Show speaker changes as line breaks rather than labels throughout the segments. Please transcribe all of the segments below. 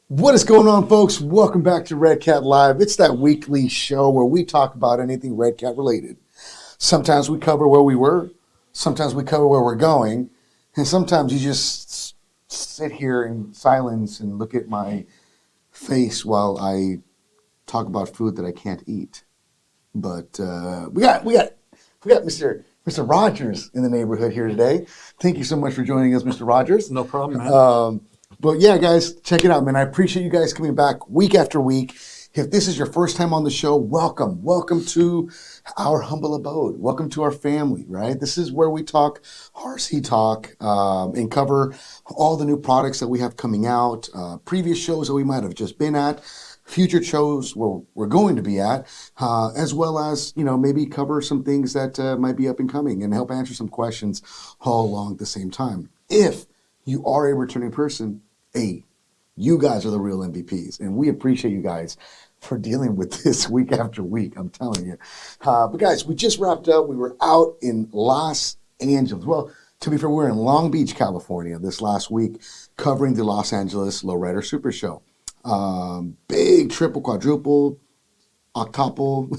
What is going on, folks? Welcome back to Redcat Live. It's that weekly show where we talk about anything Redcat related. Sometimes we cover where we were, sometimes we cover where we're going, and sometimes you just sit here in silence and look at my face while I talk about food that I can't eat. But we got Mr. Rogers in the neighborhood here today. Thank you so much for joining us, Mr. Rogers.
No problem, man.
But yeah, guys, check it out, man. I appreciate you guys coming back week after week. If this is your first time on the show, welcome. Welcome to our humble abode. Welcome to our family, right? This is where we talk RC talk and cover all the new products that we have coming out, previous shows that we might have just been at, future shows where we're going to be at, as well as, maybe cover some things that might be up and coming and help answer some questions all along at the same time. If you are a returning person, hey, you guys are the real MVPs, and we appreciate you guys for dealing with this week after week, I'm telling you. But guys, we just wrapped up. We were out in Los Angeles. Well, to be fair, we were in Long Beach, California this last week covering the Los Angeles Lowrider Super Show. Big triple, quadruple, octuple.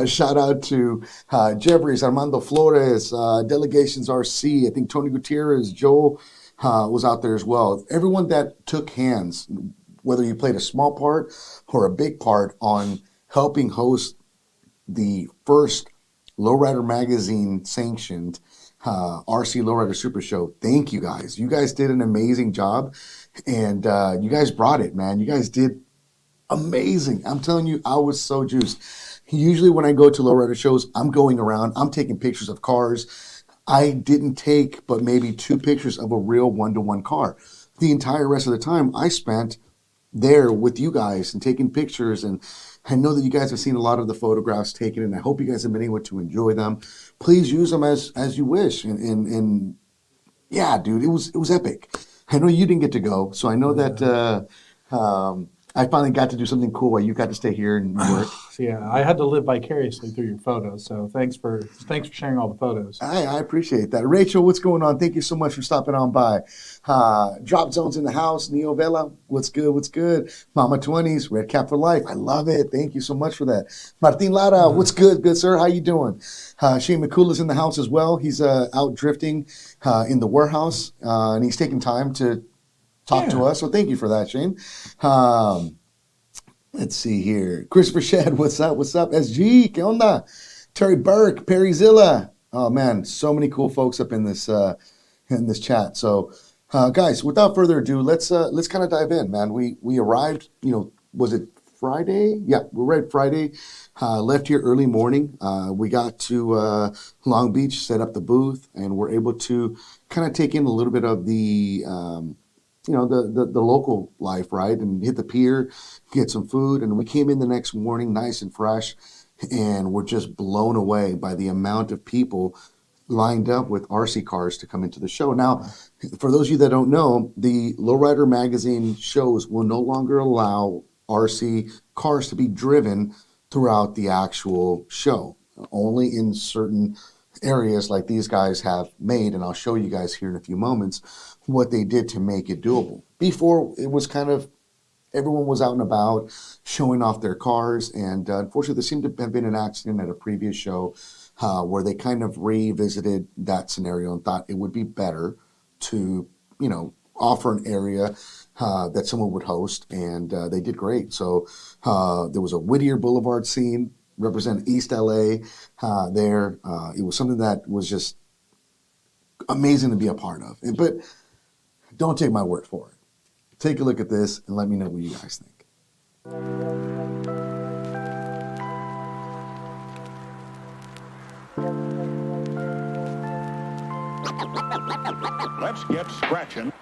Shout out to Jevries, Armando Flores, Delegations RC. I think Tony Gutierrez, Joel was out there as well. Everyone that took hands, whether you played a small part or a big part on helping host the first Lowrider Magazine sanctioned RC Lowrider Super Show. Thank you guys. You guys did an amazing job, and you guys brought it, man. You guys did amazing. I'm telling you, I was so juiced. Usually when I go to Lowrider shows, I'm going around, I'm taking pictures of cars. I didn't take but maybe 2 pictures of a real one-to-one car. The entire rest of the time I spent there with you guys and taking pictures, and I know that you guys have seen a lot of the photographs taken, and I hope you guys have been able to enjoy them. Please use them as you wish. And yeah, dude, it was epic. I know you didn't get to go, so I know that I finally got to do something cool while you got to stay here and work.
Yeah, I had to live vicariously through your photos, so thanks for sharing all the photos.
I appreciate that. Rachel, what's going on? Thank you so much for stopping on by. Drop Zones in the house. Neo Vela, what's good? What's good? Mama 20s, Redcat for life. I love it. Thank you so much for that. Martin Lara, what's good? Good, sir. How you doing? Shane McCoola's in the house as well. He's out drifting in the warehouse, and he's taking time to talk to us. So thank you for that, Shane. Let's see here. Christopher Shedd, what's up? What's up? SG, que onda? Terry Burke, Perry Zilla. Oh man, so many cool folks up in this chat. So guys, without further ado, let's kind of dive in, man. We arrived, was it Friday? Yeah, we arrived Friday. Left here early morning. We got to Long Beach, set up the booth, and we're able to kind of take in a little bit of the the local life, right? And hit the pier, get some food. And we came in the next morning nice and fresh, and we're just blown away by the amount of people lined up with RC cars to come into the show. Now, for those of you that don't know, the Lowrider Magazine shows will no longer allow RC cars to be driven throughout the actual show, only in certain areas like these guys have made, and I'll show you guys here in a few moments what they did to make it doable. Before, it was kind of everyone was out and about showing off their cars, and unfortunately there seemed to have been an accident at a previous show where they kind of revisited that scenario and thought it would be better to offer an area that someone would host, and they did great. So there was a Whittier Boulevard scene represent East LA there. It was something that was just amazing to be a part of. But don't take my word for it. Take a look at this and let me know what you guys think.
Let's get scratching.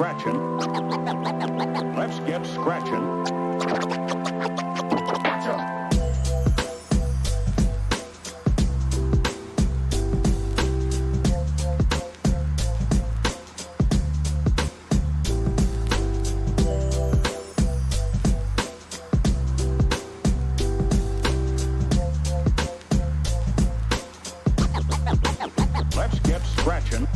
scratching. Let's get scratching. Let's get scratching.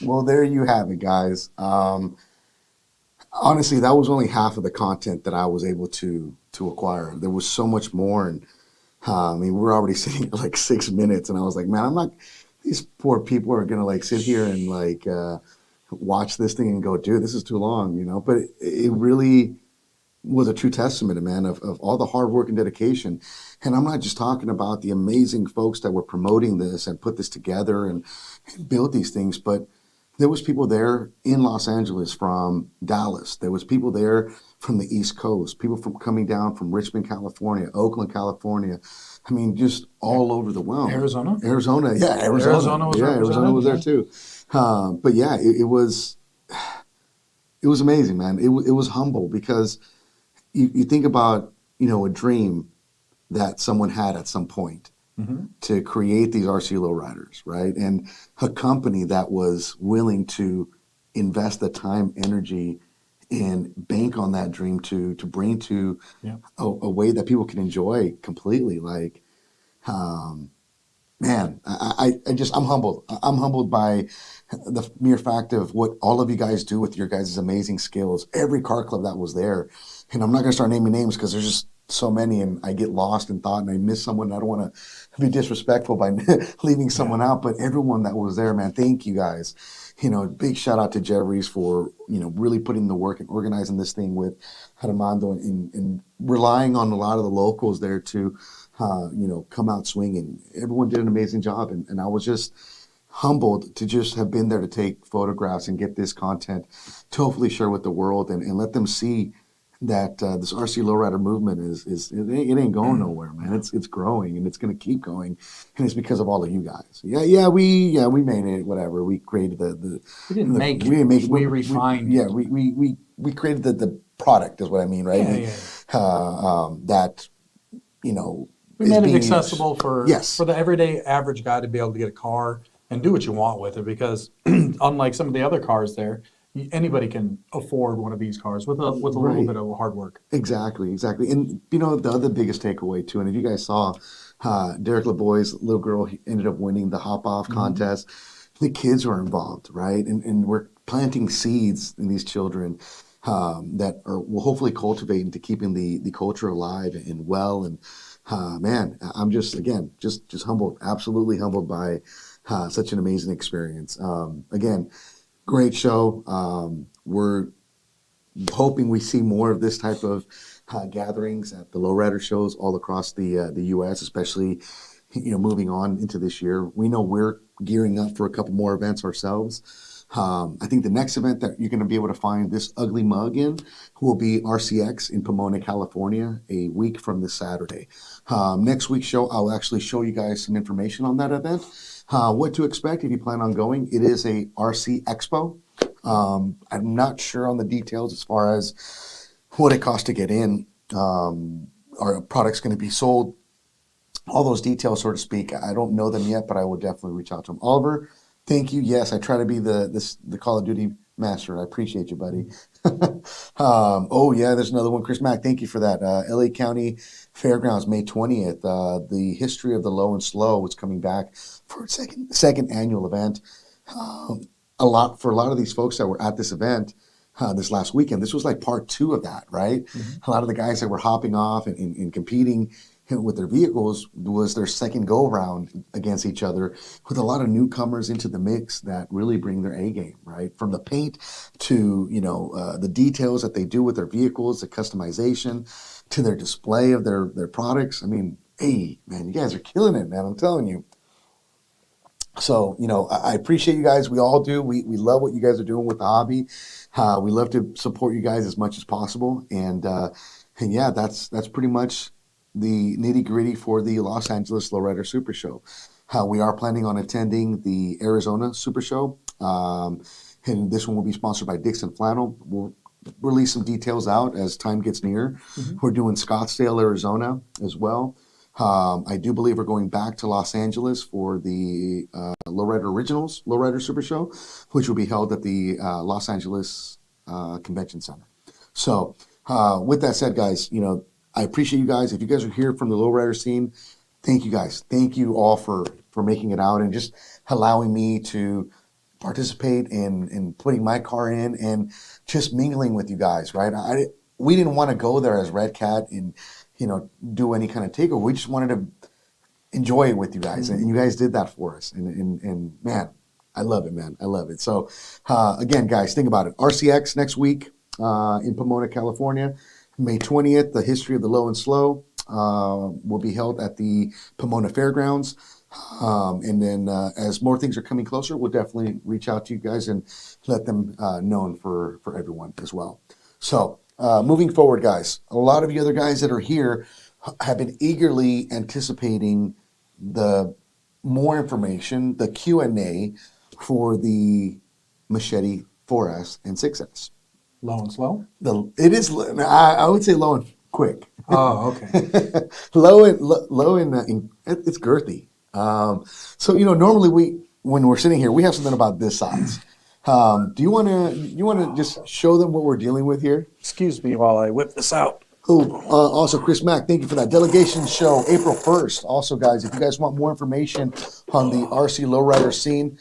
Well, there you have it, guys. Honestly, that was only half of the content that I was able to acquire. There was so much more, and I mean, we're already sitting at like 6 minutes, and I was like, man, I'm not. These poor people are gonna like sit here and like watch this thing and go, dude, this is too long, you know. But it really was a true testament, man, of all the hard work and dedication. And I'm not just talking about the amazing folks that were promoting this and put this together and built these things, but there was people there in Los Angeles from Dallas. There was people there from the East Coast, people from coming down from Richmond, California, Oakland, California. I mean, just all over the world.
Arizona?
Arizona, yeah, Arizona.
Arizona was
Arizona was there
represented,
too. But yeah, it was amazing, man. It was humble because you think about, you know, a dream that someone had at some point to create these RC Lowriders, right? And a company that was willing to invest the time, energy, and bank on that dream to bring to
Yeah.
a way that people can enjoy completely. Like, man, I'm humbled. I'm humbled by the mere fact of what all of you guys do with your guys' amazing skills. Every car club that was there, and I'm not going to start naming names because there's just so many, and I get lost in thought and I miss someone. I don't want to be disrespectful by leaving someone out, but everyone that was there, man, thank you guys. You know, big shout out to Jevries for, you know, really putting the work and organizing this thing with Armando and relying on a lot of the locals there to, you know, come out swinging. Everyone did an amazing job, and I was just humbled to just have been there to take photographs and get this content to hopefully share with the world and let them see that this RC Lowrider movement it ain't going nowhere, man. It's growing and it's going to keep going, and it's because of all of you guys. We made it. Whatever, we created the
We didn't make
we didn't make it.
we refined
Yeah,
it.
we created the product is what I mean, right?
Yeah.
That, you know,
We
is
made it
being
accessible for
Yes.
the everyday average guy to be able to get a car and do what you want with it, because unlike some of the other cars there, anybody can afford one of these cars with a little
Right.
bit of hard work.
Exactly. And you know, the other biggest takeaway too, and if you guys saw Derek LeBoy's little girl, he ended up winning the hop off contest. The kids were involved, right? And we're planting seeds in these children that will hopefully cultivate into keeping the culture alive and well. And man, I'm just humbled, absolutely humbled by such an amazing experience. Again, great show. We're hoping we see more of this type of gatherings at the lowrider shows all across the U.S., especially, you know, moving on into this year. We know we're gearing up for a couple more events ourselves. I think the next event that you're going to be able to find this ugly mug in will be RCX in Pomona, California, a week from this Saturday. Next week's show, I'll actually show you guys some information on that event. What to expect if you plan on going. It is a RC Expo. I'm not sure on the details as far as what it costs to get in. Our product's going to be sold. All those details, so to speak, I don't know them yet, but I will definitely reach out to him. Oliver, thank you. Yes, I try to be the Call of Duty master. I appreciate you, buddy. Oh yeah, there's another one. Chris Mack, thank you for that. LA County Fairgrounds, May 20th. The history of the low and slow is coming back for its second annual event. A lot of these folks that were at this event this last weekend, this was like part two of that, right? A lot of the guys that were hopping off and competing with their vehicles was their second go round against each other, with a lot of newcomers into the mix that really bring their A game, right? From the paint to, you know, the details that they do with their vehicles, the customization, to their display of their products. I mean, hey, man, you guys are killing it, man. I'm telling you. So, you know, I appreciate you guys. We all do. We love what you guys are doing with the hobby. We love to support you guys as much as possible. And yeah, that's pretty much the nitty gritty for the Los Angeles Lowrider Super Show. We are planning on attending the Arizona Super Show. And this one will be sponsored by Dixon Flannel. We'll release some details out as time gets near. We're doing Scottsdale, Arizona as well. I do believe we're going back to Los Angeles for the Lowrider Originals Lowrider Super Show, which will be held at the Los Angeles Convention Center. So with that said, guys, you know, I appreciate you guys. If you guys are here from the lowrider scene, thank you guys. Thank you all for making it out and just allowing me to participate in putting my car in and just mingling with you guys, right? We didn't want to go there as Redcat and, do any kind of takeover. We just wanted to enjoy it with you guys, and you guys did that for us. And man, I love it, man. I love it. So again, guys, think about it. RCX next week in Pomona, California, May 20th. The history of the low and slow will be held at the Pomona Fairgrounds. And then as more things are coming closer, we'll definitely reach out to you guys and let them known for everyone as well. So moving forward, guys, a lot of you other guys that are here have been eagerly anticipating the more information, the Q&A for the Machete 4S and 6S.
Low and slow?
It is, I would say low and quick.
Oh, okay.
low and it's girthy. So normally when we're sitting here, we have something about this size. Do you want to just show them what we're dealing with here?
Excuse me while I whip this out.
Oh, also Chris Mack, thank you for that. Delegation show April 1st. Also, guys, if you guys want more information on the RC Lowrider scene,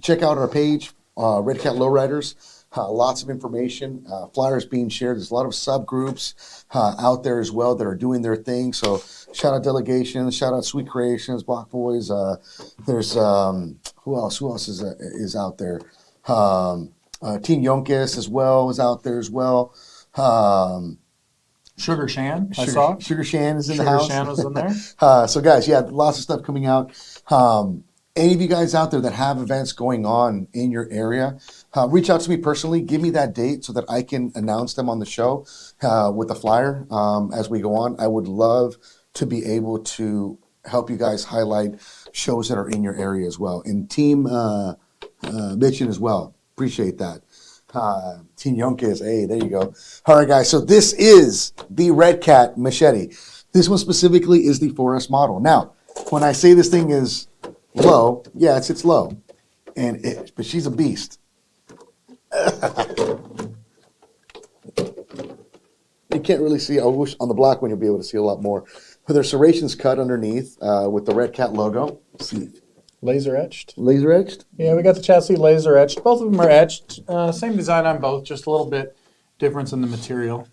check out our page, Redcat Lowriders. Lots of information, flyers being shared. There's a lot of subgroups out there as well that are doing their thing. So shout out Delegation, shout out Sweet Creations, Block Boys. There's who else? Who else is out there? Team Yonkis as well is out there as well.
Sugar Shan, I saw.
Sugar Shan is in the
Sugar
house.
Shan was in there.
So guys, yeah, lots of stuff coming out. Any of you guys out there that have events going on in your area, reach out to me personally. Give me that date so that I can announce them on the show with the flyer as we go on. I would love to be able to help you guys highlight shows that are in your area as well. And Team Bitchin' as well. Appreciate that. Team Yonkis, hey, there you go. All right, guys. So this is the Redcat Machete. This one specifically is the 4S model. Now, when I say this thing is low, yeah, it's low, but she's a beast. You can't really see. I wish on the black one you'll be able to see a lot more. But there's serrations cut underneath with the Redcat logo. Let's see.
Laser etched.
Laser etched?
Yeah, we got the chassis laser etched. Both of them are etched. Same design on both, just a little bit difference in the material.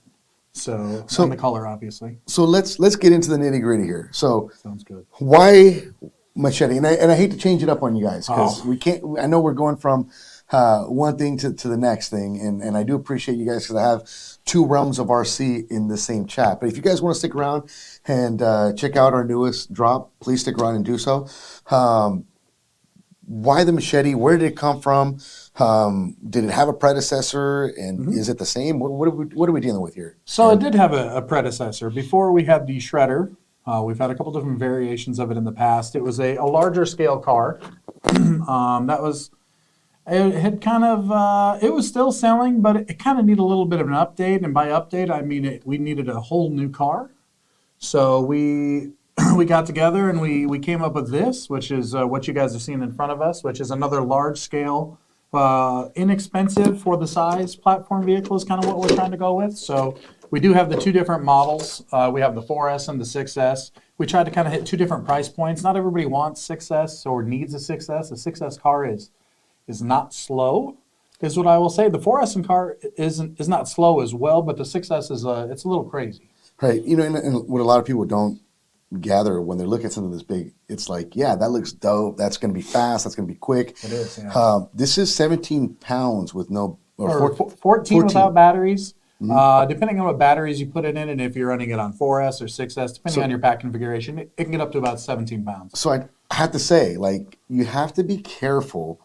So and the color, obviously.
So let's get into the nitty gritty here. So
Sounds good.
why Machete? And I hate to change it up on you guys because we can't. I know we're going from one thing to the next thing, and I do appreciate you guys because I have two realms of RC in the same chat. But if you guys want to stick around and check out our newest drop, please stick around and do so. Why the Machete? Where did it come from? Did it have a predecessor? And is it the same? What are we dealing with here?
So it did have a predecessor. Before we had the Shredder, we've had a couple different variations of it in the past. It was a larger scale car. It had kind of, it was still selling, but it kind of needed a little bit of an update. And by update, I mean we needed a whole new car. So we got together and we came up with this, which is what you guys are seeing in front of us, which is another large scale, inexpensive for the size platform vehicle is kind of what we're trying to go with. So we do have the two different models. We have the 4S and the 6S. We tried to kind of hit two different price points. Not everybody wants 6S or needs a 6S. A 6S car is not slow, is what I will say. The 4S and car is not slow as well, but the 6S is it's a little crazy.
Right. And what a lot of people don't gather when they look at something this big, it's like, yeah, that looks dope. That's going to be fast. That's going to be quick.
It is. Yeah.
This is 17 pounds with no,
or 14 without batteries. Depending on what batteries you put it in, and if you're running it on 4S or 6S, depending on your pack configuration, it can get up to about 17 pounds.
So I have to say, like, you have to be careful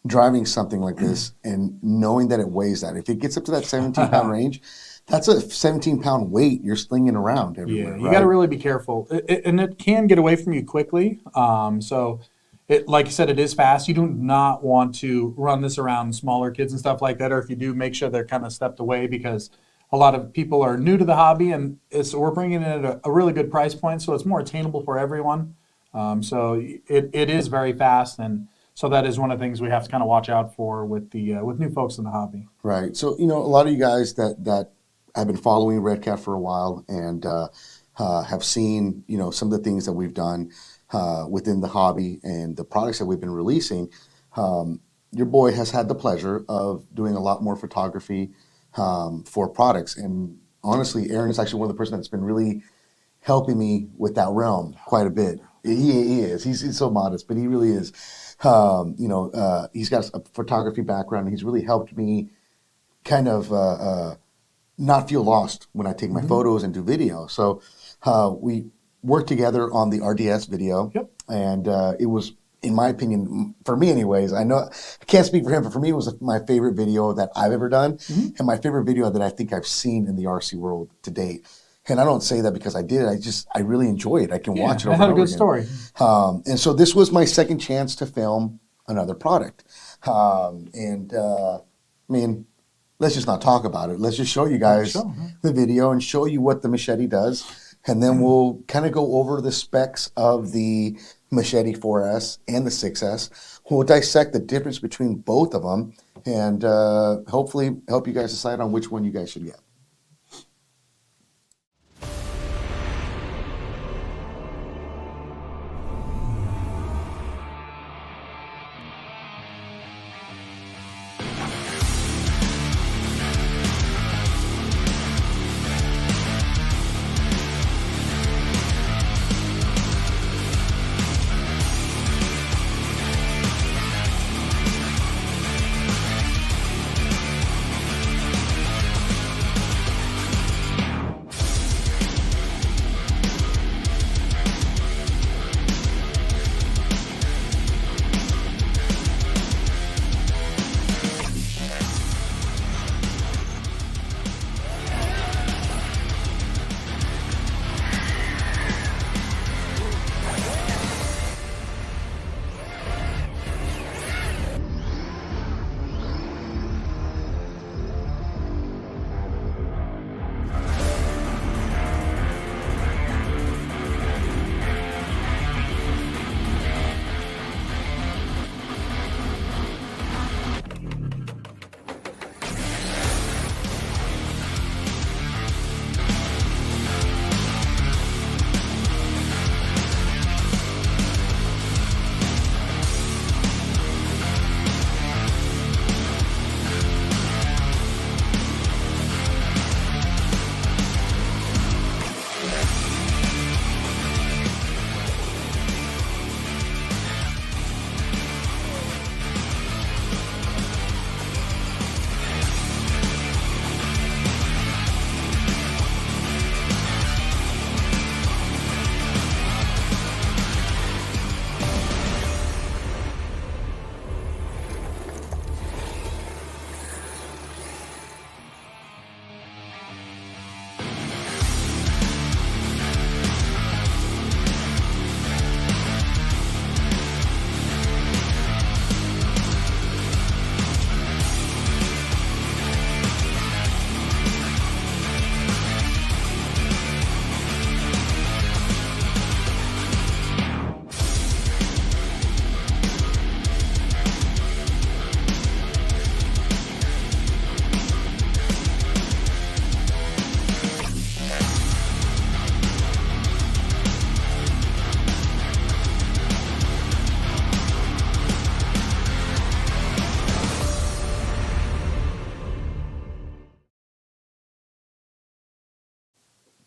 driving something like this and knowing that it weighs that. If it gets up to that 17-pound range, that's a 17-pound weight you're slinging around everywhere.
Yeah, you got to really be careful. And it can get away from you quickly. So, like you said, it is fast. You do not want to run this around smaller kids and stuff like that. Or if you do, make sure they're kind of stepped away because a lot of people are new to the hobby. And we're bringing it at a really good price point. So it's more attainable for everyone. So it is very fast. And so that is one of the things we have to kind of watch out for with new folks in the hobby.
Right. So, a lot of you guys that have been following Redcat for a while and have seen, some of the things that we've done within the hobby and the products that we've been releasing. Your boy has had the pleasure of doing a lot more photography for products. And honestly, Aaron is actually one of the person that's been really helping me with that realm quite a bit. He is. He's so modest, but he really is. He's got a photography background. He's really helped me kind of not feel lost when I take my photos and do video. So we worked together on the RDS video, and it was, in my opinion, for me anyways, I know I can't speak for him, but for me it was my favorite video that I've ever done, and my favorite video that I think I've seen in the RC world to date. And I don't say that because I did it. I really enjoy it. I can watch it over
and had
and
a
over
good
again.
story.
And so this was my second chance to film another product. I mean, let's just not talk about it. Let's just show you guys the video and show you what the Machete does. And then we'll kind of go over the specs of the Machete 4S and the 6S. We'll dissect the difference between both of them and hopefully help you guys decide on which one you guys should get.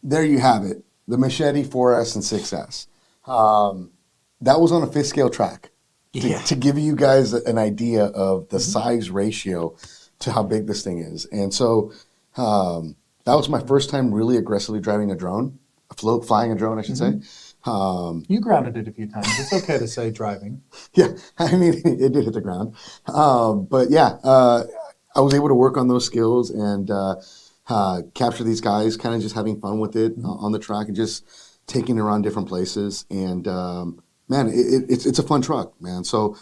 There you have it, the Machete 4S and 6S. That was on a fifth scale track to give you guys an idea of the size ratio to how big this thing is. And so that was my first time really aggressively driving a drone, flying a drone, I should say.
You grounded it a few times. It's okay to say driving.
Yeah, I mean, it did hit the ground. But yeah, I was able to work on those skills and capture these guys, kind of just having fun with it on the track and just taking it around different places. And man, it's a fun truck, man. So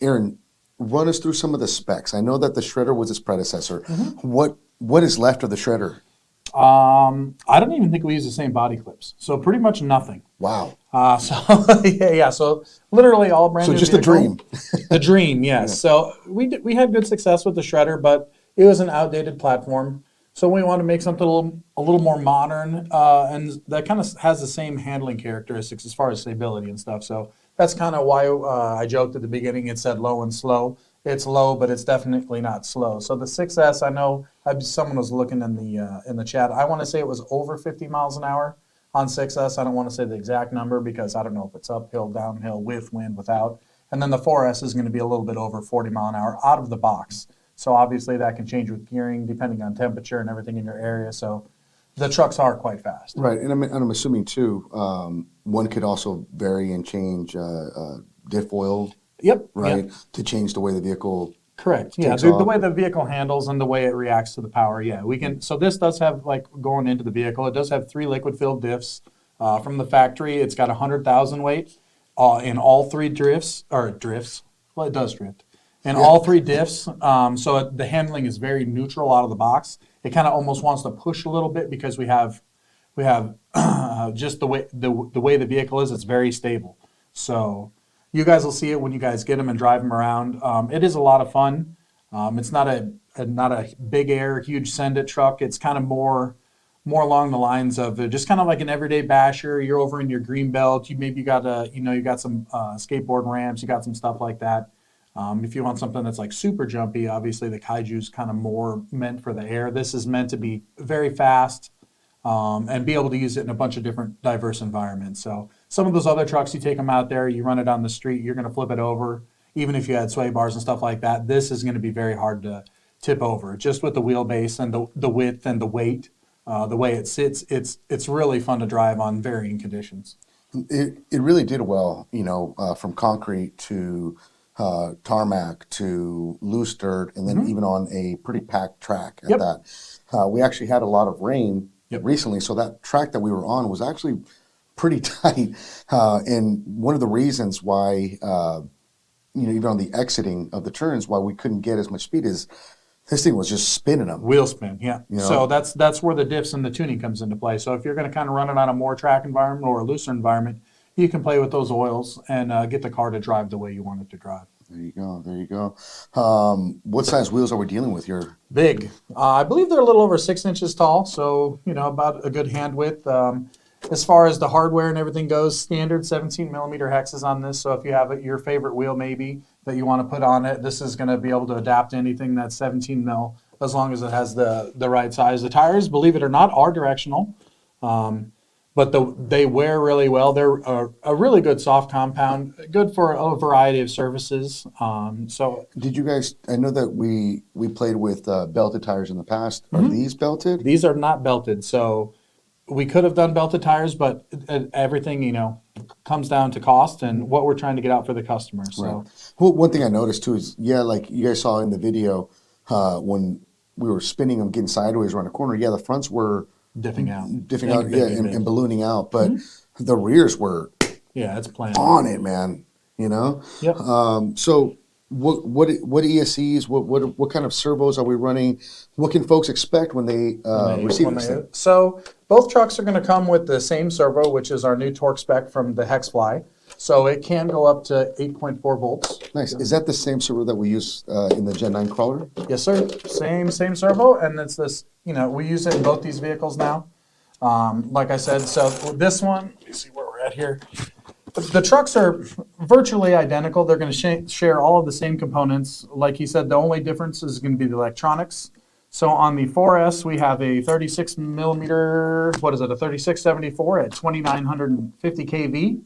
Aaron, run us through some of the specs. I know that the Shredder was its predecessor. What is left of the Shredder?
I don't even think we use the same body clips. So pretty much nothing.
Wow.
So literally all brand new.
So just the dream.
The dream, yes. Yeah. So we had good success with the Shredder, but it was an outdated platform. So we want to make something a little more modern, and that kind of has the same handling characteristics as far as stability and stuff. So that's kind of why I joked at the beginning. It said low and slow. It's low, but it's definitely not slow. So the 6S, I know someone was looking in the chat. I want to say it was over 50 miles an hour on 6S. I don't want to say the exact number because I don't know if it's uphill, downhill, with wind, without. And then the 4S is going to be a little bit over 40 mile an hour out of the box. So obviously that can change with gearing depending on temperature and everything in your area. So the trucks are quite fast.
Right, and I'm assuming too, one could also vary and change diff oil,
Yep.
right,
Yep.
to change the way the vehicle.
Correct. Yeah,
Takes
the
off.
way the vehicle handles and the way it reacts to the power. Yeah, we can. So this does have, like, going into the vehicle, it does have 3 liquid-filled diffs from the factory. It's got 100,000 weight in all 3 drifts. Well, it does drift. In all 3 diffs, so the handling is very neutral out of the box. It kind of almost wants to push a little bit because we have just the way the vehicle is. It's very stable. So you guys will see it when you guys get them and drive them around. It is a lot of fun. It's not a big air, huge send-it truck. It's kind of more along the lines of just kind of like an everyday basher. You're over in your green belt. You got some skateboard ramps. You got some stuff like that. If you want something that's like super jumpy, obviously the Kaiju's kind of more meant for the air. This is meant to be very fast and be able to use it in a bunch of different diverse environments. So some of those other trucks, you take them out there, you run it on the street, you're going to flip it over. Even if you had sway bars and stuff like that, this is going to be very hard to tip over. Just with the wheelbase and the width and the weight, the way it sits, it's really fun to drive on varying conditions.
It really did well, from concrete to tarmac to loose dirt, and then even on a pretty packed track at that. We actually had a lot of rain recently, so that track that we were on was actually pretty tight. And one of the reasons why, even on the exiting of the turns, why we couldn't get as much speed is this thing was just spinning them.
Wheel spin, yeah.
You know?
So that's where the diffs and the tuning comes into play. So if you're going to kind of run it on a more track environment or a looser environment, you can play with those oils and get the car to drive the way you want it to drive.
There you go. There you go. What size wheels are we dealing with here?
Big. I believe they're a little over 6 inches tall, so about a good hand width. As far as the hardware and everything goes, standard 17 millimeter hexes on this. So if you have your favorite wheel maybe that you want to put on it, this is going to be able to adapt to anything that's 17 mil as long as it has the right size. The tires, believe it or not, are directional. But they wear really well. They're a really good soft compound, good for a variety of surfaces. So
Did you guys? I know that we played with belted tires in the past. Are these belted?
these are not belted. So we could have done belted tires, but everything comes down to cost and what we're trying to get out for the customer. So
Right. Well, one thing I noticed too is, like you guys saw in the video when we were spinning them, getting sideways around a corner. Yeah, the fronts were
dipping out,
and ballooning out, but the rears were
it's planned
on it, man.
Yep.
So what ESCs? What kind of servos are we running? What can folks expect when they receive this thing?
So both trucks are going to come with the same servo, which is our new torque spec from the Hexfly. So it can go up to 8.4 volts.
Nice. Is that the same servo that we use in the Gen 9 crawler?
Yes, sir. Same servo, and it's this. We use it in both these vehicles now. Like I said, so this one. Let me see where we're at here. The trucks are virtually identical. They're going to share all of the same components. Like he said, the only difference is going to be the electronics. So on the 4S, we have a 36 millimeter, a 3674 at 2950 kV.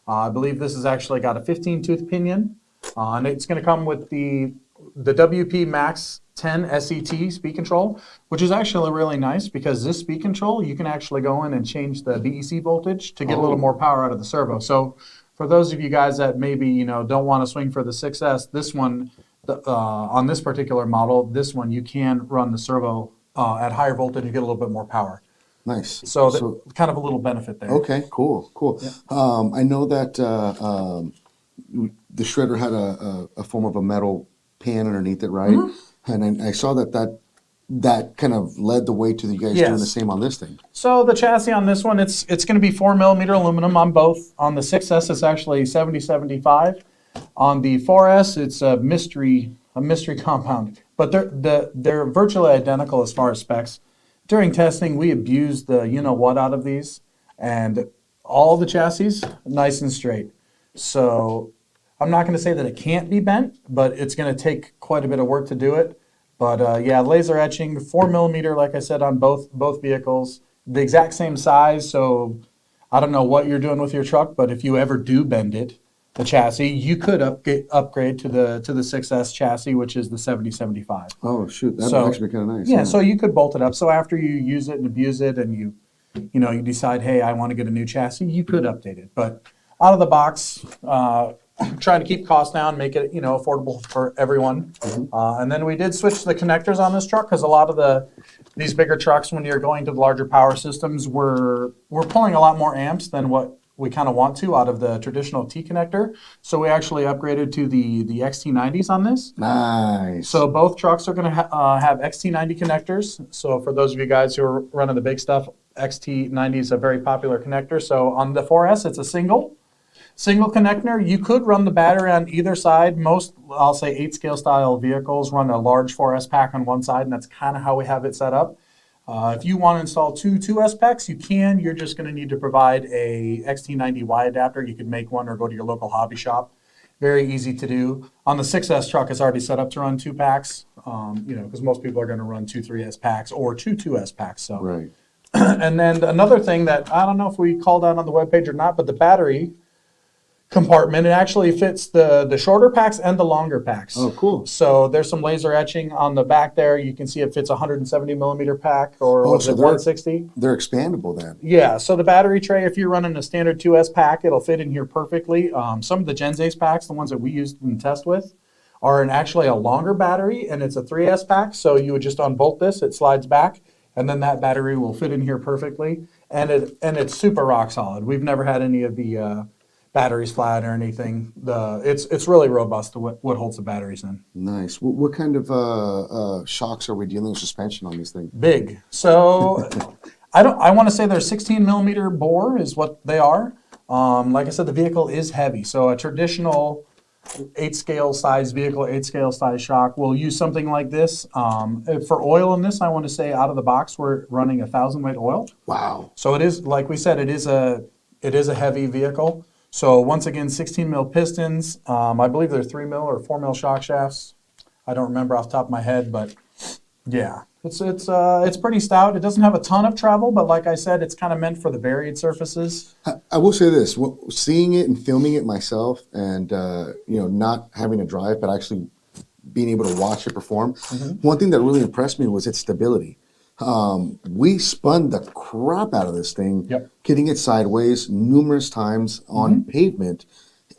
I believe this has actually got a 15-tooth pinion. And it's going to come with the WP Max 10 SET speed control, which is actually really nice because this speed control, you can actually go in and change the BEC voltage to get a little more power out of the servo. So for those of you guys that maybe, don't want to swing for the 6S, this one, on this particular model, this one, you can run the servo at higher voltage and get a little bit more power.
Nice.
So kind of a little benefit there.
Okay, cool.
Yeah.
I know that the shredder had a form of a metal pan underneath it, right? And I saw that kind of led the way to you guys doing the same on this thing.
So the chassis on this one, it's going to be 4 millimeter aluminum on both. On the 6S, it's actually 70-75. On the 4S, it's a mystery compound. But they're virtually identical as far as specs. During testing, we abused the you-know-what out of these, and all the chassis, nice and straight. So I'm not going to say that it can't be bent, but it's going to take quite a bit of work to do it. But yeah, laser etching, 4 millimeter, like I said, on both vehicles, the exact same size. So I don't know what you're doing with your truck, but if you ever do bend it, the chassis, you could upgrade to the 6S chassis, which is the 7075.
Oh shoot, that'd
So
actually be kind of nice.
yeah, so you could bolt it up. So after you use it and abuse it, and you decide, hey, I want to get a new chassis, you could update it. But out of the box, trying to keep costs down, make it affordable for everyone. And then we did switch the connectors on this truck because a lot of these bigger trucks, when you're going to the larger power systems, we're pulling a lot more amps than what we kind of want to out of the traditional T connector. So we actually upgraded to the XT90s on this.
Nice.
So both trucks are going to have XT90 connectors. So for those of you guys who are running the big stuff, XT90 is a very popular connector. So on the 4S, it's a single connector. You could run the battery on either side. Most, I'll say 8-scale style vehicles run a large 4S pack on one side, and that's kind of how we have it set up. If you want to install two 2S packs, you can. You're just going to need to provide a XT90Y adapter. You could make one or go to your local hobby shop. Very easy to do. On the 6S truck, it's already set up to run 2 packs, because most people are going to run 2 3S packs or 2 2S packs. So.
Right.
And then another thing that I don't know if we called out on the webpage or not, but the battery compartment, it actually fits the shorter packs and the longer packs.
Oh, cool.
So there's some laser etching on the back there. You can see it fits a 170 millimeter pack, or was it 160?
They're expandable then.
Yeah, so the battery tray, if you're running a standard 2S pack, it'll fit in here perfectly. Some of the Gen Ace packs, the ones that we used and test with, are actually a longer battery, and it's a 3S pack. So you would just unbolt this, it slides back, and then that battery will fit in here perfectly. And it's super rock solid. We've never had any of the batteries flat or anything. It's really robust to what holds the batteries in.
Nice. What kind of shocks are we dealing with suspension on this thing?
Big. So I want to say they're 16 millimeter bore is what they are. Like I said, the vehicle is heavy. So a traditional 8-scale size vehicle, 8-scale size shock will use something like this. For oil in this, I want to say out of the box, we're running 1,000 weight oil.
Wow.
So it is, like we said, it is a heavy vehicle. So once again, 16 mil pistons. I believe they're 3 mil or 4 mil shock shafts. I don't remember off the top of my head, but yeah, it's pretty stout. It doesn't have a ton of travel, but like I said, it's kind of meant for the buried surfaces.
I will say this: seeing it and filming it myself, and not having to drive, but actually being able to watch it perform. One thing that really impressed me was its stability. We spun the crap out of this thing, getting it sideways numerous times on pavement,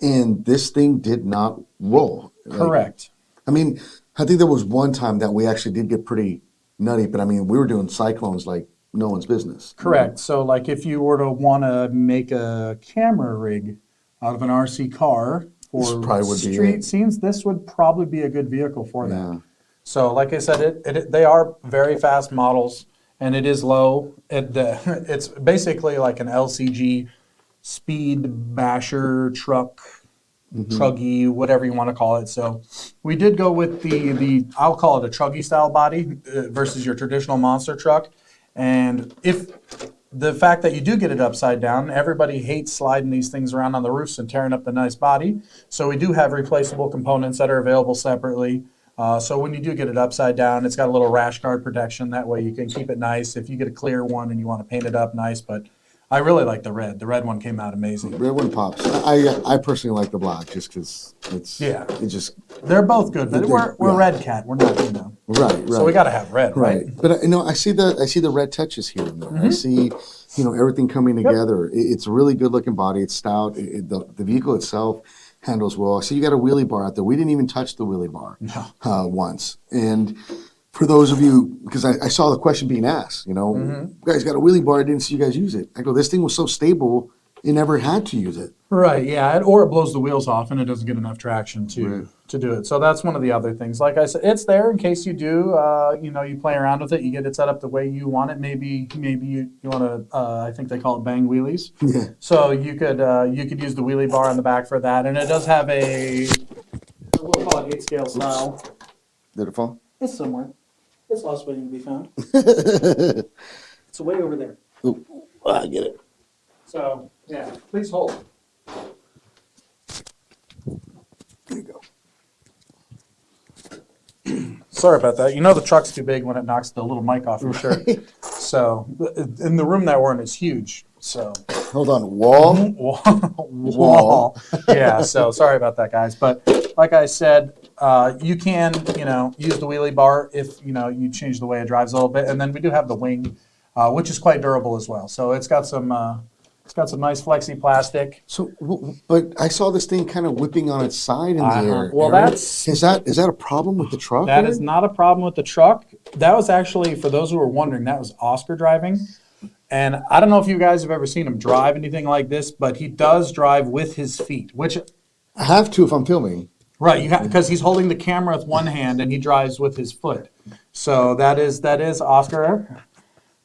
and this thing did not roll.
Correct.
I mean, I think there was one time that we actually did get pretty nutty, but I mean, we were doing cyclones like no one's business.
Correct. So like if you were to want to make a camera rig out of an RC car for street scenes, this would probably be a good vehicle for that.
Yeah.
So like I said, they are very fast models, and it is low. It's basically like an LCG speed basher truck, truggy, whatever you want to call it. So we did go with the I'll call it a truggy style body versus your traditional monster truck. And if the fact that you do get it upside down, everybody hates sliding these things around on the roofs and tearing up the nice body. So we do have replaceable components that are available separately. So when you do get it upside down, it's got a little rash guard protection. That way you can keep it nice if you get a clear one and you want to paint it up nice. But I really like the red. The red one came out amazing.
The red one pops. I personally like the black just because
they're both good, but we're Redcat. We're not,
Right.
So we got to have red, right?
But I see the red touches here and there. I see everything coming together. It's a really good looking body. It's stout. The vehicle itself handles well. I see you got a wheelie bar out there. We didn't even touch the wheelie bar once. And for those of you, because I saw the question being asked, you guys got a wheelie bar, I didn't see you guys use it. I go, this thing was so stable, you never had to use it.
Right, yeah, or it blows the wheels off and it doesn't get enough traction to do it. So that's one of the other things. Like I said, it's there in case you do, you play around with it, you get it set up the way you want it. Maybe you want to, I think they call it bang wheelies.
Yeah.
So you could use the wheelie bar on the back for that. And it does have we'll call it 8-scale style.
Did it fall?
It's somewhere. It's lost waiting to be found. It's way over there.
Ooh, I get it.
So, yeah, please hold.
There you go.
Sorry about that. You know the truck's too big when it knocks the little mic off your shirt. So, in the room that we're in is huge. So,
Hold on. Wall.
wall. Yeah. So sorry about that, guys. But like I said, you can use the wheelie bar if you change the way it drives a little bit, and then we do have the wing, which is quite durable as well. So it's got some nice flexi plastic.
So, but I saw this thing kind of whipping on its side in the air.
Well,
Aaron.
that's
is that a problem with the truck?
that
there?
is not a problem with the truck. That was actually, for those who were wondering, that was Oscar driving. And I don't know if you guys have ever seen him drive anything like this, but he does drive with his feet, which
I have to if I'm filming.
right, because he's holding the camera with one hand and he drives with his foot. So that is Oscar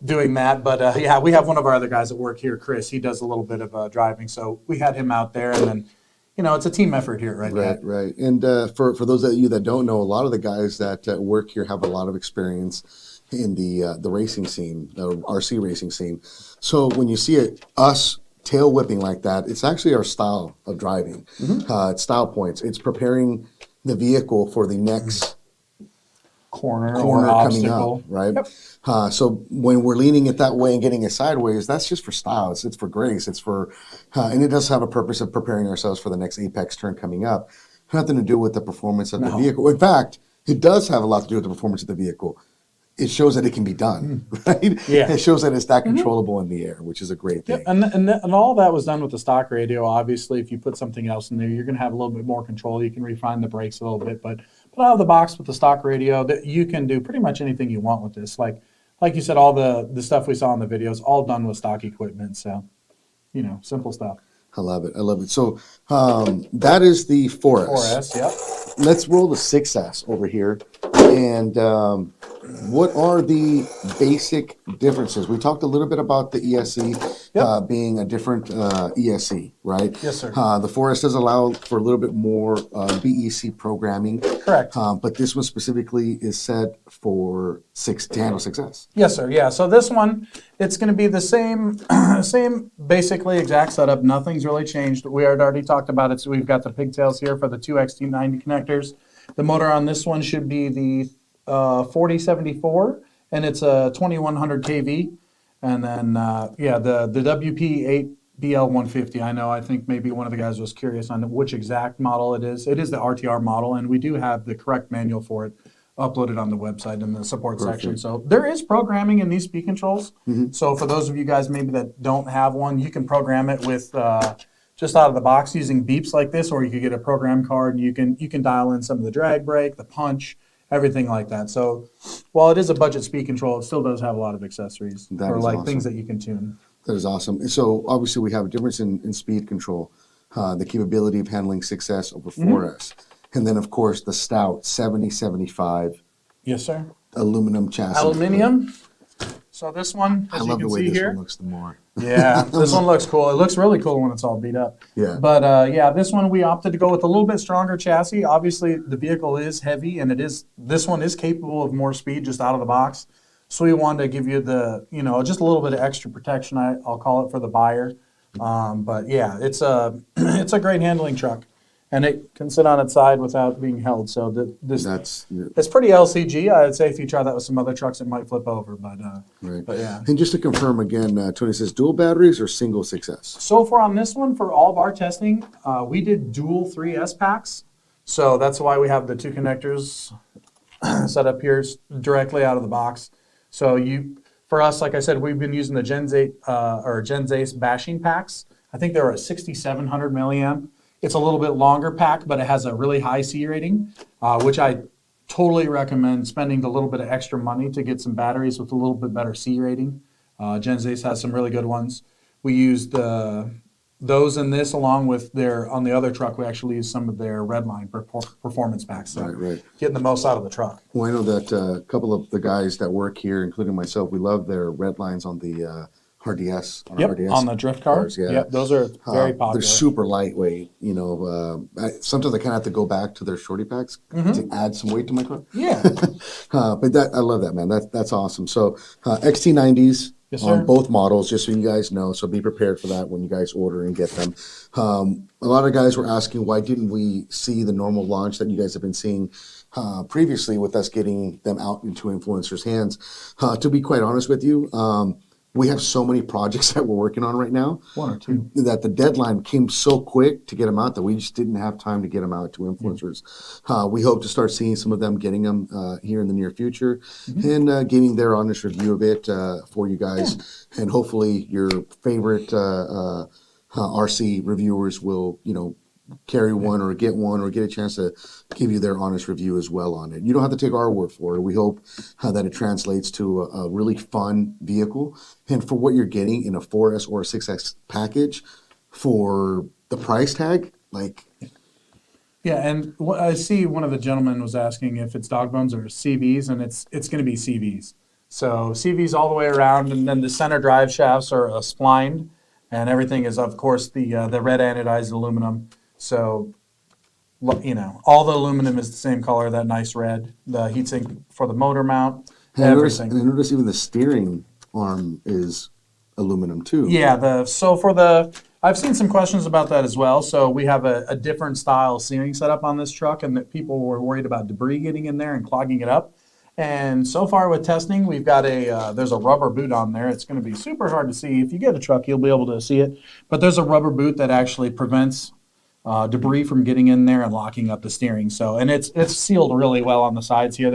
doing that. But yeah, we have one of our other guys at work here, Chris. He does a little bit of driving, so we had him out there, and then it's a team effort here, right?
Right. And for those of you that don't know, a lot of the guys that work here have a lot of experience in the racing scene, the RC racing scene. So when you see us tail whipping like that, it's actually our style of driving. It's style points. It's preparing the vehicle for the next
Corner
coming
obstacle.
up, right?
Yep.
So when we're leaning it that way and getting it sideways, that's just for style. It's for grace. It's for, and it does have a purpose of preparing ourselves for the next apex turn coming up. Nothing to do with the performance of the vehicle. In fact, it does have a lot to do with the performance of the vehicle. It shows that it can be done, right?
Yeah.
It shows that it's that controllable in the air, which is a great thing.
Yep. And all that was done with the stock radio. Obviously, if you put something else in there, you're going to have a little bit more control. You can refine the brakes a little bit, but out of the box with the stock radio, that you can do pretty much anything you want with this. Like you said, all the stuff we saw in the videos, all done with stock equipment. So, simple stuff.
I love it. So that is the 4S.
4S, yep.
Let's roll the 6S over here. And what are the basic differences? We talked a little bit about the ESC being a different ESC, right?
Yes, sir.
The 4S does allow for a little bit more BEC programming.
Correct.
But this one specifically is set for to handle 6S.
Yes, sir. Yeah. So this one, it's going to be the same, basically exact setup. Nothing's really changed. We had already talked about it. So we've got the pigtails here for the two XT90 connectors. The motor on this one should be the 4074, and it's a 2100 kV. And then, the WP8 BL150. I think maybe one of the guys was curious on which exact model it is. It is the RTR model, and we do have the correct manual for it uploaded on the website in the support section. So there is programming in these speed controls. So for those of you guys maybe that don't have one, you can program it with just out of the box using beeps like this, or you could get a program card and you can dial in some of the drag brake, the punch, everything like that. So while it is a budget speed control, it still does have a lot of accessories for
awesome.
things that you can tune.
That is awesome. So obviously we have a difference in speed control, the capability of handling 6S over 4S. And then, of course, the stout 7075
Yes, sir.
aluminum chassis.
Aluminum. So this one, as
I
you
love
can
the way
see
this
here.
one looks the more.
Yeah, this one looks cool. It looks really cool when it's all beat up.
Yeah.
But this one we opted to go with a little bit stronger chassis. Obviously, the vehicle is heavy, and this one is capable of more speed just out of the box. So we wanted to give you the, just a little bit of extra protection. I'll call it for the buyer. But yeah, it's a great handling truck, and it can sit on its side without being held. So it's pretty LCG. I'd say if you try that with some other trucks, it might flip over. But
Right.
but yeah.
And just to confirm again, Tony says dual batteries or single 6S?
So far on this one, for all of our testing, we did dual 3S packs. So that's why we have the two connectors set up here directly out of the box. So for us, like I said, we've been using the Gens 8 or Gens Ace bashing packs. I think they're a 6,700 milliamp. It's a little bit longer pack, but it has a really high C rating, which I totally recommend spending a little bit of extra money to get some batteries with a little bit better C rating. Gens Ace has some really good ones. We used those in this along with on the other truck, we actually used some of their Redline performance packs. So
Right.
getting the most out of the truck.
Well, I know that a couple of the guys that work here, including myself, we love their red lines on the RDS.
On the drift cars.
Yeah.
Yep, those are very popular.
They're super lightweight. Sometimes I kind of have to go back to their shorty packs to add some weight to my car.
Yeah.
But I love that, man. That's awesome. So XT90s,
Yes,
on
sir.
both models, just so you guys know. So be prepared for that when you guys order and get them. A lot of guys were asking, why didn't we see the normal launch that you guys have been seeing previously with us getting them out into influencers' hands? To be quite honest with you, we have so many projects that we're working on right now.
One or two.
That the deadline came so quick to get them out that we just didn't have time to get them out to influencers. We hope to start seeing some of them getting them here in the near future and giving their honest review of it for you guys. And hopefully your favorite RC reviewers will, carry one or get a chance to give you their honest review as well on it. You don't have to take our word for it. We hope that it translates to a really fun vehicle. And for what you're getting in a 4S or a 6X package for the price tag, like...
Yeah, and I see one of the gentlemen was asking if it's dog bones or CVs, and it's going to be CVs. So CVs all the way around, and then the center drive shafts are splined, and everything is, of course, the red anodized aluminum. So, all the aluminum is the same color, that nice red. The heatsink for the motor mount, everything.
I noticed even the steering arm is aluminum too.
Yeah, I've seen some questions about that as well. So we have a different style steering setup on this truck, and that people were worried about debris getting in there and clogging it up. And so far with testing, we've got there's a rubber boot on there. It's going to be super hard to see. If you get a truck, you'll be able to see it. But there's a rubber boot that actually prevents debris from getting in there and locking up the steering. So, and it's sealed really well on the sides here.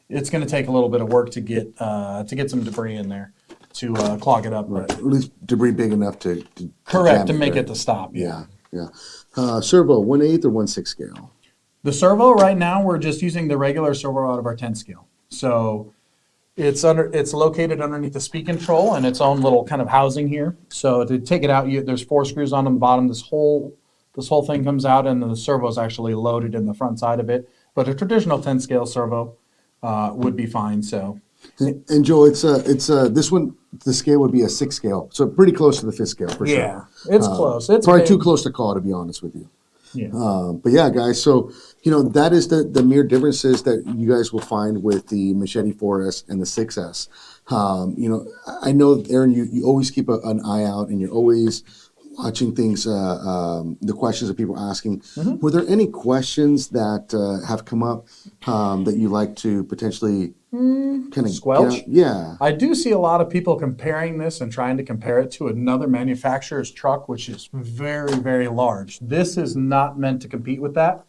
It's going to take a little bit of work to get some debris in there to clog it up.
Right. At least debris big enough to
Correct, to
jam it,
make
right?
it to stop.
Yeah. Servo, 1/8 or 1/6 scale?
The servo right now, we're just using the regular servo out of our 10 scale. So it's located underneath the speed control and its own little kind of housing here. So to take it out, there's 4 screws on the bottom. This whole thing comes out, and then the servo is actually loaded in the front side of it. But a traditional 10 scale servo would be fine. So.
And Joe, it's this one. The scale would be a 6 scale, so pretty close to the 5th scale for sure.
Yeah, it's close. It's
probably
big.
too close to call, to be honest with you.
Yeah.
But yeah, guys. So that is the mere differences that you guys will find with the Machete 4S and the 6S. I know, Aaron, you always keep an eye out, and you're always watching things, the questions that people are asking.
Mm-hmm.
Were there any questions that have come up that you like to potentially kind of
squelch?
Yeah.
I do see a lot of people comparing this and trying to compare it to another manufacturer's truck, which is very, very large. This is not meant to compete with that.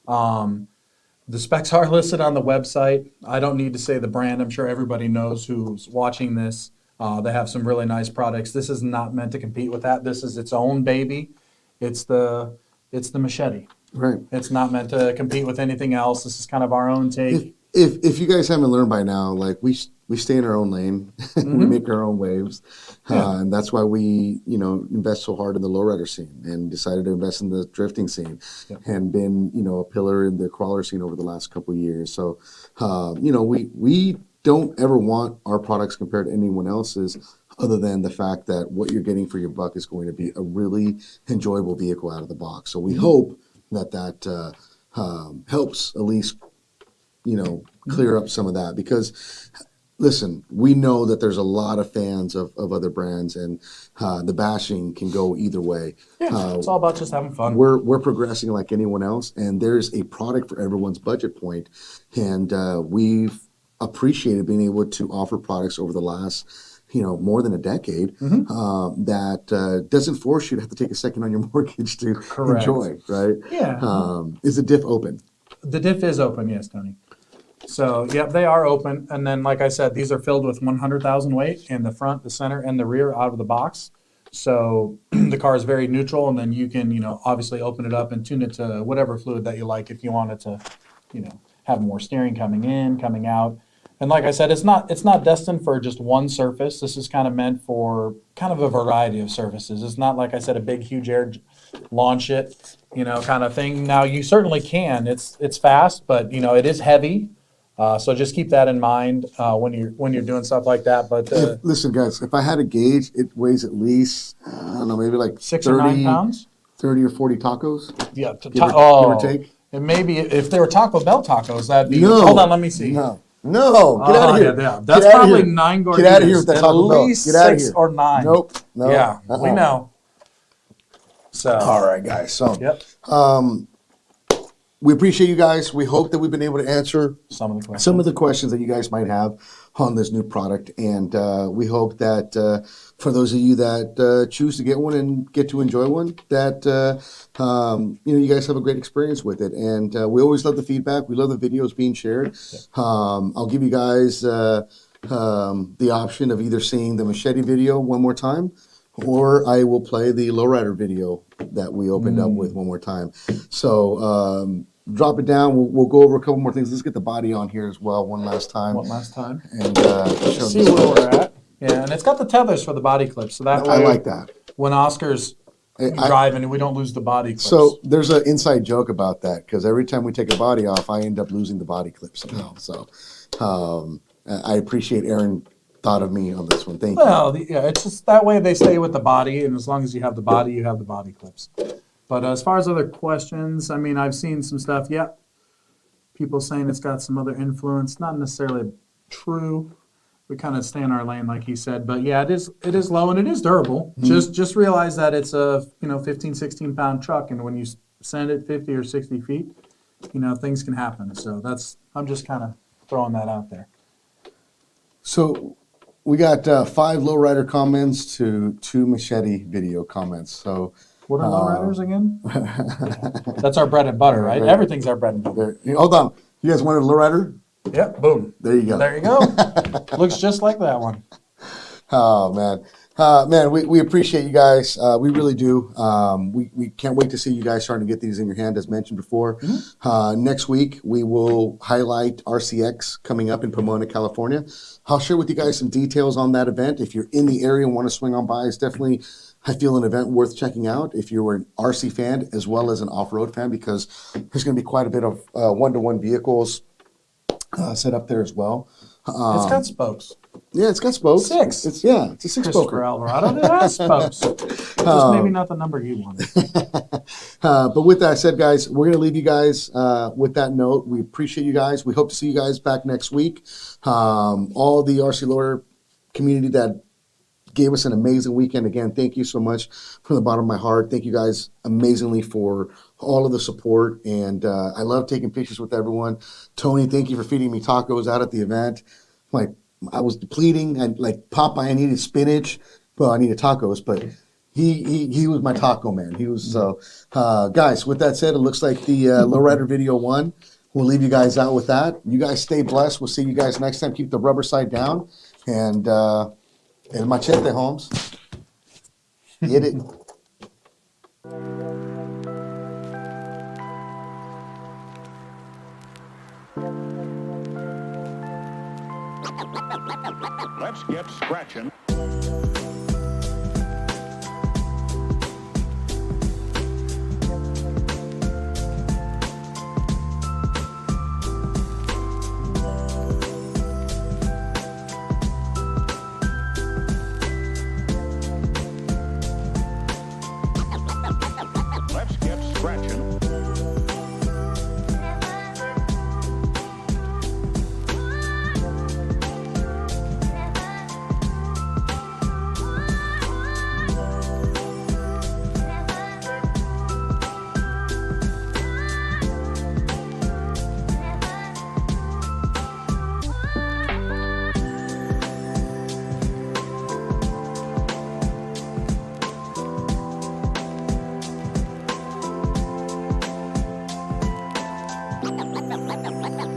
The specs are listed on the website. I don't need to say the brand. I'm sure everybody knows who's watching this. They have some really nice products. This is not meant to compete with that. This is its own baby. It's the Machete.
Right.
It's not meant to compete with anything else. This is kind of our own take.
If you guys haven't learned by now, like we stay in our own lane, we make our own waves, and that's why we invest so hard in the lowrider scene and decided to invest in the drifting scene, and been a pillar in the crawler scene over the last couple of years. So we don't ever want our products compared to anyone else's, other than the fact that what you're getting for your buck is going to be a really enjoyable vehicle out of the box. So we hope that helps at least clear up some of that, because listen, we know that there's a lot of fans of other brands, and the bashing can go either way.
Yeah, it's all about just having fun.
We're progressing like anyone else, and there's a product for everyone's budget point, and we've appreciated being able to offer products over the last more than a decade that doesn't force you to have to take a second on your mortgage to enjoy, right?
Yeah.
Is the diff open?
The diff is open, yes, Tony. So, yep, they are open. And then, like I said, these are filled with 100,000 weight in the front, the center, and the rear out of the box. So the car is very neutral, and then you can, obviously open it up and tune it to whatever fluid that you like if you want it to, have more steering coming in, coming out. And like I said, it's not destined for just one surface. This is kind of meant for kind of a variety of surfaces. It's not, like I said, a big, huge air launch it, kind of thing. Now, you certainly can. It's fast, but, it is heavy. So just keep that in mind when you're doing stuff like that. But
listen, guys, if I had a gauge, it weighs at least, I don't know, maybe like
6 or 9 pounds?
30 or 40 tacos?
Yeah.
Give or take?
And maybe if they were Taco Bell tacos, that'd be...
No.
Hold on, let me see.
No. No, get out of here.
Yeah.
Get
That's
outta
probably
here.
9 gorditas.
Get out of here with that
At
Taco Bell.
least
Get out of
6
here.
or 9.
Nope. No.
Yeah, we know. So.
All right, guys. So,
Yep.
we appreciate you guys. We hope that we've been able to answer
Some of the
questions that you guys might have on this new product, and we hope that for those of you that choose to get one and get to enjoy one, that you guys have a great experience with it. And we always love the feedback. We love the videos being shared. I'll give you guys the option of either seeing the Machete video one more time, or I will play the Lowrider video that we opened up with one more time. So drop it down. We'll go over a couple more things. Let's get the body on here as well one last time. And show
See where we're at. Yeah, and it's got the tethers for the body clips, so that way
I like that.
when Oscar's driving, we don't lose the body clips.
So there's an inside joke about that, because every time we take a body off, I end up losing the body clip somehow. So I appreciate Aaron thought of me on this one. Thank you.
Well, yeah, it's just that way they stay with the body, and as long as you have the body, you have the body clips. But as far as other questions, I mean, I've seen some stuff. Yep, people saying it's got some other influence. Not necessarily true. We kind of stay in our lane, like he said. But yeah, it is low and it is durable. Just realize that it's a 15, 16 pound truck, and when you send it 50 or 60 feet, things can happen. So I'm just kind of throwing that out there.
So we got 5 Lowrider comments to 2 Machete video comments. So
what are lowriders again? That's our bread and butter, right? Everything's our bread and butter.
Hold on. You guys wanted a Lowrider?
Yep, boom.
There you go.
There you go. Looks just like that one.
Oh, man. Man, we appreciate you guys. We really do. We can't wait to see you guys starting to get these in your hand, as mentioned before. Next week, we will highlight RCX coming up in Pomona, California. I'll share with you guys some details on that event. If you're in the area and want to swing on by, it's definitely, I feel, an event worth checking out if you're an RC fan as well as an off-road fan, because there's going to be quite a bit of one-to-one vehicles set up there as well.
It's got spokes.
Yeah, it's got spokes.
6.
It's a 6-spoker.
Christopher Alvarado, it has spokes. Just maybe not the number you wanted.
But with that said, guys, we're going to leave you guys with that note. We appreciate you guys. We hope to see you guys back next week. All the RC Lowrider community that gave us an amazing weekend. Again, thank you so much from the bottom of my heart. Thank you guys amazingly for all of the support. And I love taking pictures with everyone. Tony, thank you for feeding me tacos out at the event. I was depleting, and like Popeye, I needed spinach. Well, I needed tacos, but he was my taco man. He was so. Guys, with that said, it looks like the Lowrider video 1. We'll leave you guys out with that. You guys stay blessed. We'll see you guys next time. Keep the rubber side down, and El Machete, Holmes. Get it.
Let's get scratching.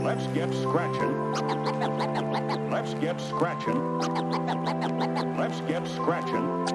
Let's get scratching. Let's get scratching. Let's get scratching. Let's get scratching.